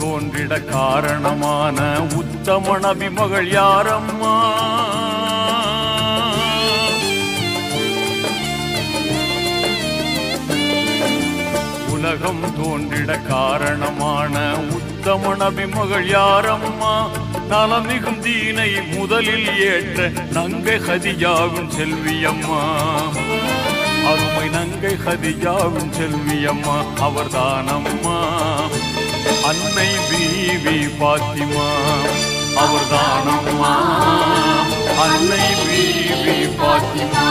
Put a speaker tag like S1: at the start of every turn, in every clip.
S1: தோன்றிட காரணமான உத்தம நபி மகள் யாரம்மா? உலகம் தோன்றிட காரணமான உத்தம நபி மகள் யாரம்மா? நலமிகும் தீனை முதலில் ஏற்ற நங்கை ஹதிஜாவின் செல்வியம்மா. அருமை நங்கை ஹதிஜாவின் செல்வியம்மா அவர்தானம்மா. அன்னை பீவி பாத்திமா அவர்தானம்மா. அன்னை பீவி பாத்திமா.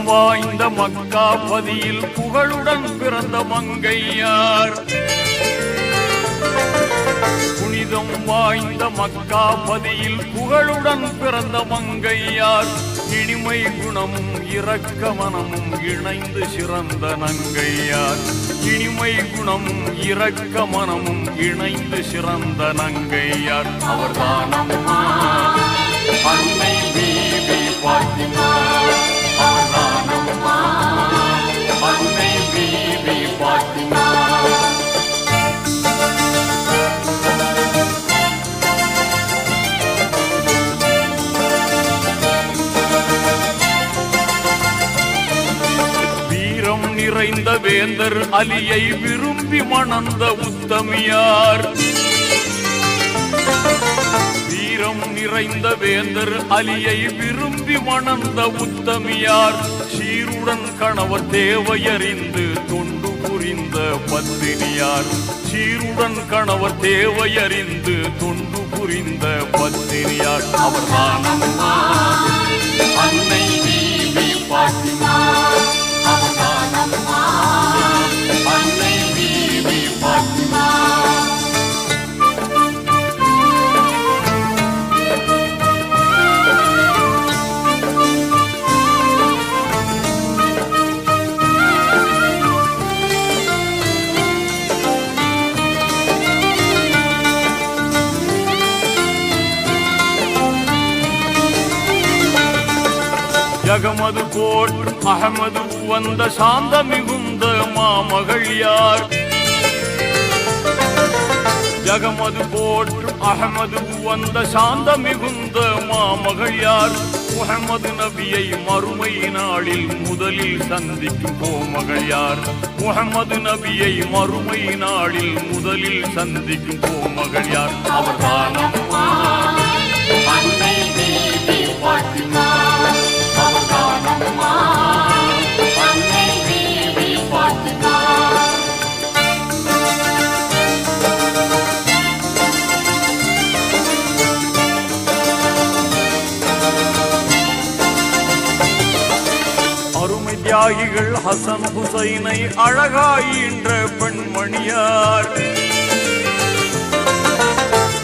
S1: வாய்ந்த மக்கா பதியில் புகழுடன் பிறந்த மங்கையார். புனிதம் வாய்ந்த மக்கா பதியில் புகழுடன் பிறந்த மங்கையார். இனிமை குணமும் இரக்க மனமும் இணைந்து சிறந்த நங்கையார். இனிமை குணமும் இரக்க மனமும் இணைந்து சிறந்த நங்கையார் அவர்தானம்மா. அன்னை பீவி பாத்திமா அவர்தானம்மா. அன்னை பீவி பாத்திமா. வீரம் நிறைந்த வேந்தர் அலியை விரும்பி மணந்த உத்தமியார். வீரம் நிறைந்த வேந்தர் அலியை விரும்பி மணந்த உத்தமியார். சீருடன் கணவர் தேவையறிந்து தொண்டு புரிந்த பத்தினியார். சீருடன் கணவர் தேவையறிந்து தொண்டு புரிந்த பத்தினியார் அவர்தானம்மா. அன்னை பீவி பாத்திமா அவர்தானம்மா. அன்னை பீவி பாத்திமா. ஜகமது போற்றும் அகமது வந்த சாந்த மிகுந்த மாமகள் யார்? ஜகமது போற்றும் அகமது வந்த சாந்த மிகுந்த மாமகள் யார்? முஹம்மது நபியை மறுமை நாளில் முதலில் சந்திக்கும் கோமகள் யார்? முஹம்மது நபியை மறுமை நாளில் முதலில் சந்திக்கும் கோமகள் யார் அவர்தானம்மா. அன்னை பீவி பாத்திமா அவர்தானம்மா. அன்னை பீவி பாத்திமா. அருமை தியாகிகள் ஹசன் ஹுசைனை அழகாயின்ற பெண்மணியார்.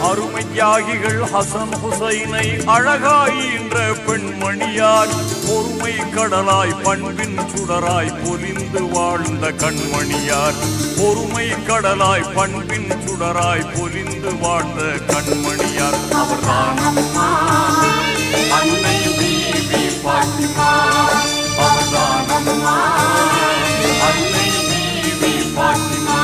S1: அருமை தியாகிகள் ஹசன் ஹுசைனை அழகாயின்ற பெண்மணியார். பொறுமை கடலாய் பண்பின் சுடராய் பொலிந்து வாழ்ந்த கண்மணியார். பொறுமை கடலாய் பண்பின் சுடராய் பொலிந்து வாழ்ந்த கண்மணியார் அவர்தானம்மா. அன்னை பீவி பாத்திமா அவர்தானம்மா. அன்னை பீவி பாத்திமா.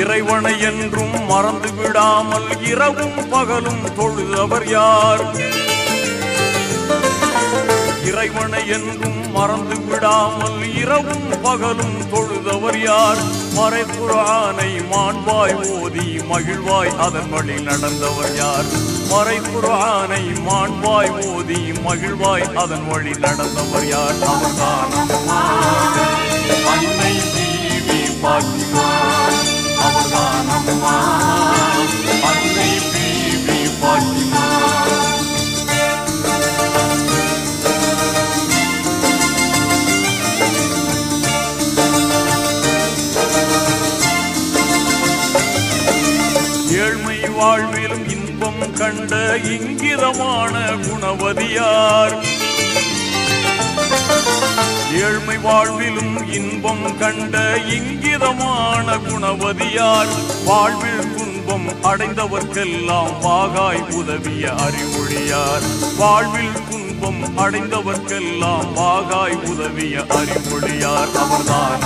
S1: இறைவனை என்றும் மறந்து விடாமல் இரவும் பகலும் தொழுதவர் யார்? இறைவனை என்றும் மறந்து விடாமல் இரவும் பகலும் தொழுதவர் யார்? மறை குர்ஆனை மாண்பாய் ஓதி மகிழ்வாய் அதன் வழி நடந்தவர் யார்? மறை குர்ஆனை மாண்பாய் ஓதி மகிழ்வாய் அதன் வழி நடந்தவர் யார் அவர்தானம்மா. அன்னை பீவி பாத்திமா அவர்தானம்மா. வாழ்விலும் இன்பம் கண்ட இங்கிதமான குணவதியார் ஏழ்மை வாழ்விலும் இன்பம் கண்ட இங்கிதமான குணவதியார் வாழ்வில் துன்பம் அடைந்தவர்க்கெல்லாம் பாகாய் உதவிய அறிவொழியார் வாழ்வில் துன்பம் அடைந்தவர்க்கெல்லாம் பாகாய் உதவிய அறிவொழியார் அவர்தான்